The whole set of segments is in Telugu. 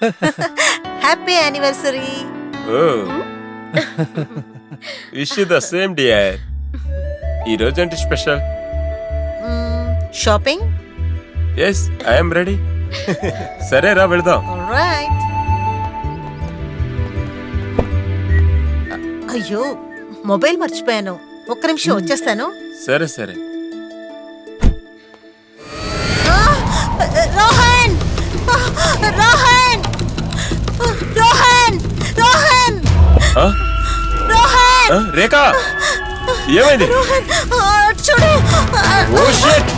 Happy anniversary. Wish you the same dear. ఈ రోజు ఏంటి special? Shopping. Yes, I'm ready. సరే రా వెళ్దాం. రైట్. అయ్యో, మొబైల్ మర్చిపోయాను. ఒక్క నిమిషం వచ్చేస్తాను. సరే సరే. రోహన్, రోహన్, రోహన్, రోహన్, ఆ? రోహన్, ఆ, రేఖా ఏమైంది? రోహన్, చూడు. Oh shit!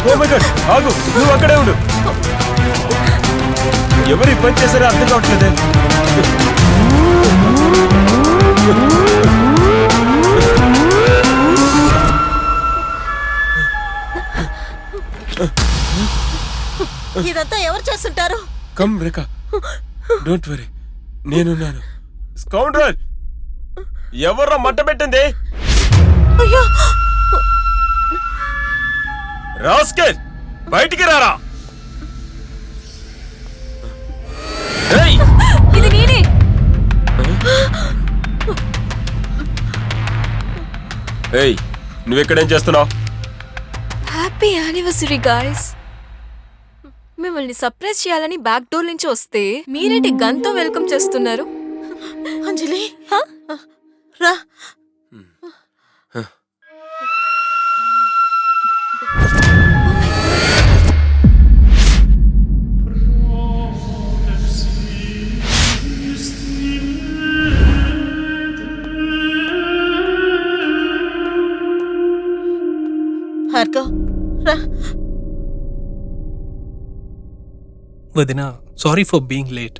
Oh my God, ఆగు, నువ్వు అక్కడే ఉండు. ఎవరు ఈ పని చేశారో అర్థం కావట్లేదే. ఇదంతా ఎవరు చేస్తుంటారు? కమ్ రేఖా, డోంట్ వరీ, నేనున్నాను. స్కౌండ్రల్, ఎవర్రా మంట పెట్టింది? అయ్యో, రాస్కెల్, బయటికి రారా. ఏయ్, ఇది నేనే. ఏయ్, నువ్వెక్కడేం చేస్తున్నావు? Happy anniversary guys. మిమ్మల్ని సర్ప్రైజ్ చేయాలని బ్యాక్ డోర్ నుంచి వస్తే మీరేంటి గన్తో వెల్కమ్ చేస్తున్నారు? అంజలి, రా. భార్గవ్, రా. వదినా, సారీ ఫర్ బీయింగ్ లేట్.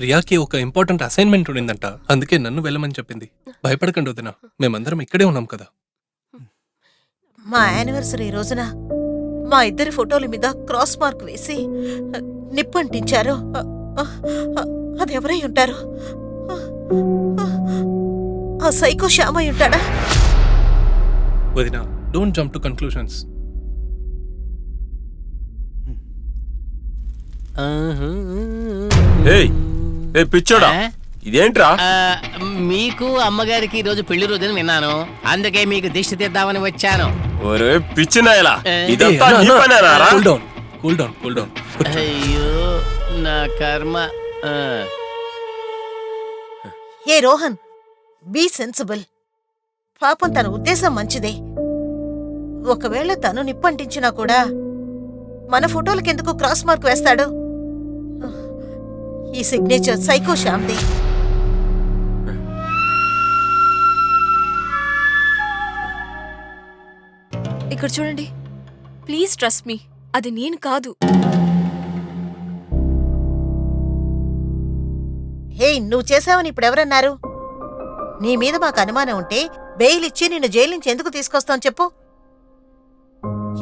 రియాకి ఒక ఇంపార్టెంట్ అసైన్మెంట్ ఉండిందంట, అందుకే నన్ను వెళ్ళమని చెప్పింది. భయపడకండి వదినా, మేమందరం ఇక్కడే ఉన్నాం కదా. మా యానివర్సరీ రోజున మా ఇద్దరి ఫోటోల మీద క్రాస్ మార్క్ వేసి నిప్పంటించారు. అదెవరై ఉంటారు? ఆ సైకో శ్యామై ఉంటాడా? వదినా, డోంట్ జంప్ టు కన్క్లూషన్స్. ఏయ్, ఏ పిచ్చోడా, ఇదేంట్రా? మీకు అమ్మగారికి ఈ రోజు పెళ్లి రోజుని విన్నాను, అందుకే మీకు దిష్టి తీద్దామని వచ్చాను. ఒరే పిచ్చినాయలా, ఇదంతా నీ పనేనారా? Cool down, cool down, cool down. అయ్యో నా కర్మ. ఏ రోహన్, బీ సెన్సిబుల్. పాపం తన ఉద్దేశం మంచిదే. ఒకవేళ తను నిప్పంటించినా కూడా మన ఫోటోలకెందుకు క్రాస్ మార్క్ వేస్తాడు? ఈ సిగ్నేచర్ సైకో శ్యామ్ది. ఇక్కడ చూడండి, ప్లీజ్ ట్రస్ట్ మీ, అది నేను కాదు. హే, నువ్వు చేసావని ఇప్పుడెవరన్నారు? నీ మీద మాకు అనుమానం ఉంటే బెయిల్ ఇచ్చి నిన్ను జైలు నుంచి ఎందుకు తీసుకొస్తాం చెప్పు?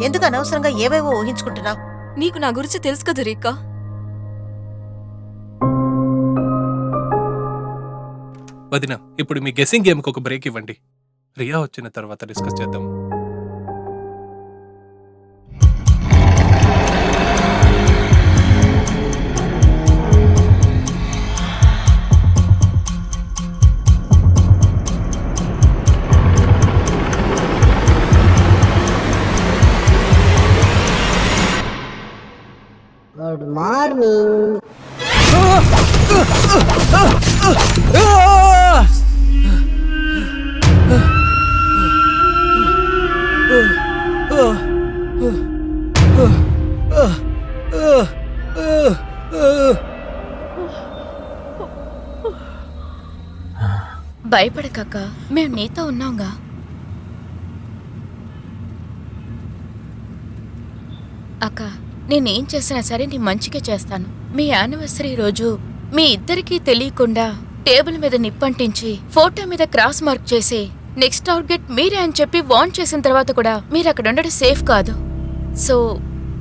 ఎందుకు అనవసరంగా ఏవేవో ఊహించుకుంటున్నావు? నీకు నా గురించి తెలుసు కదా రేఖా. వదినా, ఇప్పుడు మీ గెస్సింగ్ గేమ్కి ఒక బ్రేక్ ఇవ్వండి. రియా వచ్చిన తర్వాత డిస్కస్ చేద్దాం. Good morning. భయపడకక్క, మేము నీతో ఉన్నాంగా. అక్క, నేనేం చేసినా సరే నీ మంచిగా చేస్తాను. మీ యానివర్సరీ రోజు మీ ఇద్దరికీ తెలియకుండా టేబుల్ మీద నిప్పంటించి ఫోటో మీద క్రాస్ మార్క్ చేసి నెక్స్ట్ టార్గెట్ మీరే అని చెప్పి వార్న్ చేసిన తర్వాత కూడా మీరు అక్కడ ఉండడం సేఫ్ కాదు. సో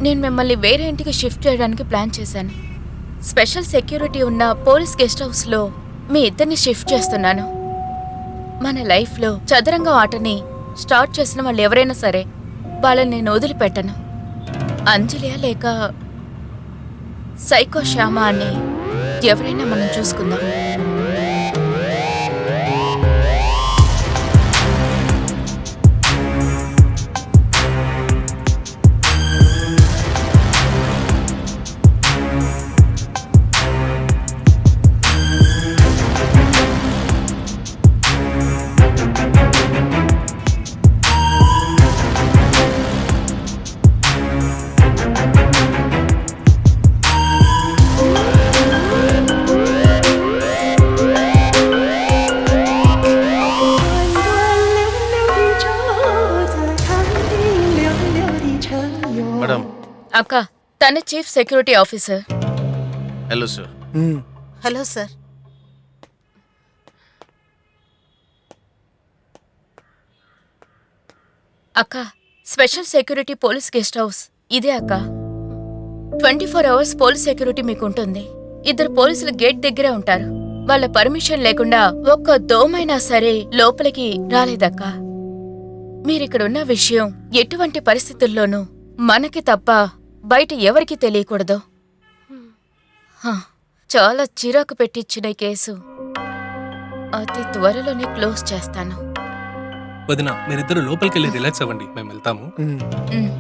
నేను మిమ్మల్ని వేరే ఇంటికి షిఫ్ట్ చేయడానికి ప్లాన్ చేశాను. స్పెషల్ సెక్యూరిటీ ఉన్న పోలీస్ గెస్ట్ హౌస్లో మీ ఇద్దరిని షిఫ్ట్ చేస్తున్నాను. మన లైఫ్లో చదరంగం ఆటని స్టార్ట్ చేసిన వాళ్ళు ఎవరైనా సరే వాళ్ళని నేను వదిలిపెట్టను. అంజలియా లేక సైకో శ్యామ అని ఎవరైనా మనం చూసుకుందాం. మేడం. అక్క, తన chief security officer. Hello sir. Hello sir. అక్క, special security police guest house ఇదే అక్క. 24 అవర్స్ పోలీస్ సెక్యూరిటీ మీకు ఉంటుంది. 2 పోలీసులు గేట్ దగ్గరే ఉంటారు. వాళ్ళ పర్మిషన్ లేకుండా ఒక్క దోమైనా సరే లోపలికి రాలేదక్క. మీరిక్కడున్న విషయం ఎటువంటి పరిస్థితుల్లోనూ మనకి తప్ప బయట ఎవరికీ తెలియకూడదు. చాలా చిరాకు పెట్టించిన కేసు అతి త్వరలోనే క్లోజ్ చేస్తాను. వదిన, మీరిద్దరు లోపలికి వెళ్ళి రిలాక్స్ అవ్వండి, మేము వెళ్తాము. ఉమ్.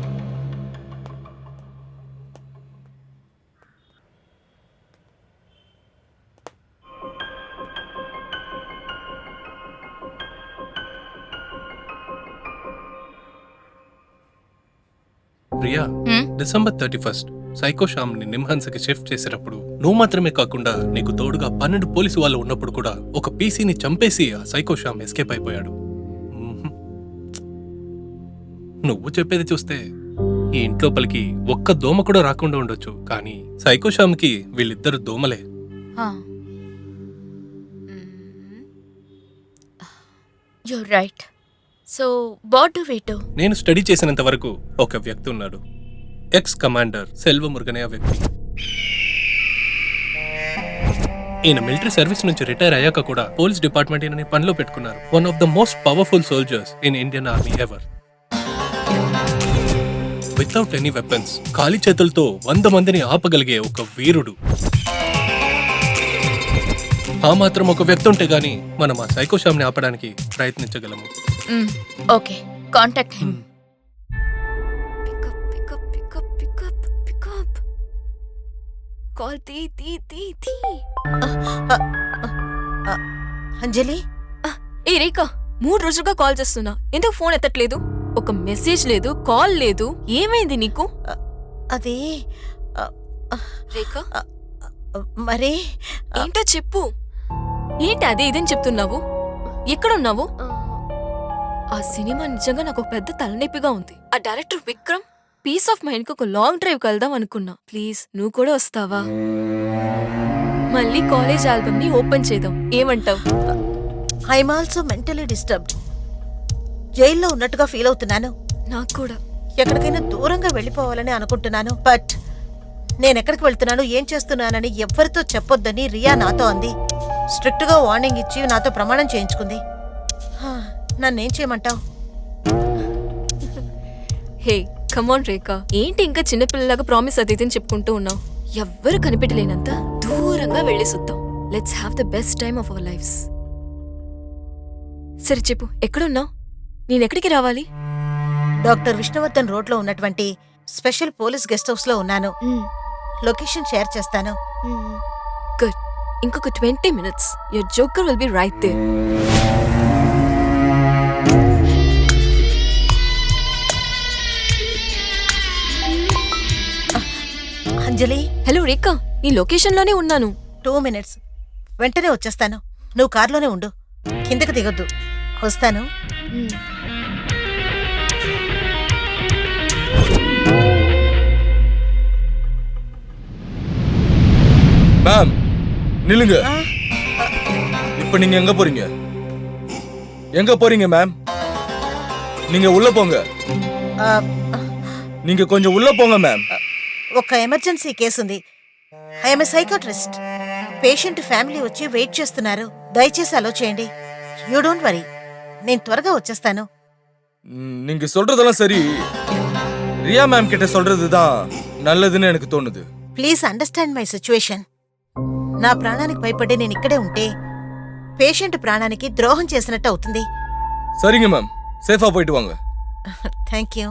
ప్రియా, ఉమ్. డిసెంబర్ 31 సైకో శ్యామ్ ని నిమ్హన్స్కి షిఫ్ట్ చేసేటప్పుడు నువ్వు మాత్రమే కాకుండా నీకు తోడుగా 12 పోలీసు వాళ్ళు ఉన్నప్పుడు కూడా ఒక పీసీని చంపేసి ఆ సైకో శ్యామ్ ఎస్కేప్ అయిపోయాడు. నువ్వు చెప్పేది చూస్తే ఈ ఇంట్లోపలికి ఒక్క దోమ కూడా రాకుండా ఉండొచ్చు, కానీ సైకో శ్యామ్ కి వీళ్ళిద్దరు దోమలే. You're right. So, what do we do? నేను స్టడీ చేసినంత వరకు ఒక వ్యక్తి ఉన్నాడు, ఎక్స్ కమాండర్ సెల్వమురుగన్ అనే వ్యక్తి. ఈయన మిలిటరీ సర్వీస్ నుంచి రిటైర్ అయ్యాక కూడా పోలీస్ డిపార్ట్మెంట్ ఈయనని పనిలో పెట్టుకున్నారు. One of the most powerful soldiers in Indian army ever. Without any weapons, ఖాళీ చేతులతో 100 మందిని ఆపగలిగే ఒక వీరుడు. ఆ మాత్రం ఒక వ్యక్తి ఉంటే గానీ మనం ఆ సైకో శ్యామ్ ని ఆపడానికి ప్రయత్నించగలము. Okay, contact him. కాల్ తీ. అంజలి, ఏ రేఖా, 3 రోజులుగా కాల్ చేస్తున్నా, ఎందుకు ఫోన్ ఎత్తట్లేదు? ఒక మెసేజ్ లేదు, కాల్ లేదు, ఏమైంది నీకు? అది రేఖా, మరి ఏంటో చెప్పు. ఏంటి అదే ఇదని చెప్తున్నావు? ఎక్కడున్నావు? ఆ సినిమా నిజంగా నాకు ఒక పెద్ద తలనొప్పిగా ఉంది. ఆ director Vikram peace of mind కు ఒక లాంగ్ డ్రైవ్ వెళ్దాం అనుకున్నా. ప్లీజ్ నువ్వు కూడా వస్తావా? మళ్ళీ కాలేజ్ ఆల్బమ్ ని ఓపెన్ చేద్దాం, ఏమంటావు? I'm also mentally disturbed. జైల్లో ఉన్నట్టుగా ఫీల్ అవుతున్నాను. నాకు కూడా. ఎక్కడికైనా దూరంగా వెళ్ళిపోవాలని అనుకుంటున్నాను. బట్ నేనెక్కడికి వెళ్తున్నాను, ఏం చేస్తున్నానని ఎవ్వరితో చెప్పొద్దని రియా నాతో అంది. స్ట్రిక్ట్ గా వార్నింగ్ ఇచ్చి నాతో ప్రమాణం చేయించుకుంది. నన్నేం చేయమంటావు? హే కమాన్ రేఖా, ఏంటి ఇంకా చిన్నపిల్లలాగా ప్రామిస్ అది ఇదని చెప్పుకుంటూ ఉన్నావు? ఎవ్వరు కనిపెట్టలేనంత దూరంగా వెళ్ళి చూద్దాం. Let's have the best time of our lives. సరే చెప్పు, ఎక్కడున్నావు? నేనెక్కడికి రావాలి? డాక్టర్ విష్ణువర్ధన్ రోడ్ లో ఉన్నటువంటి స్పెషల్ పోలీస్ గెస్ట్ హౌస్ లో ఉన్నాను. లొకేషన్ షేర్ చేస్తాను. గుడ్. ఇంకొక 20 minutes your joker will be right there. Anjali, hello Rekha, నీ లొకేషన్ లోనే ఉన్నాను. 2 minutes, వెంటనే వచ్చేస్తాను. నువ్వు కార్లోనే ఉండు, కిందకి దిగొద్దు. వస్తాను. மேம் நில்லுங்க. இப்ப நீங்க எங்க போறீங்க? எங்க போறீங்க மேம்? நீங்க உள்ள போங்க. நீங்க கொஞ்சம் உள்ள போங்க மேம். ఒక ఎమర్జెన్సీ కేసు ఉంది. I'm a psychiatrist. Patient family వచ్చి వెయిట్ చేస్తున్నారు. దయచేసి అలో చేయండి. యూ డోంట్ వరీ, నేను త్వరగా వచ్చేస్తాను. நீங்க சொல்றதெல்லாம் சரி. ரியா மேம் கிட்ட சொல்றதுதான் நல்லதுன்னு எனக்கு தோணுது. Please understand my situation. నా ప్రాణానికి భయపడి నేను ఇక్కడే ఉంటే పేషెంట్ ప్రాణానికి ద్రోహం చేసినట్టు అవుతుంది. சரிங்க மேம், சேஃபா போயிட்டு வாங்க. Thank you.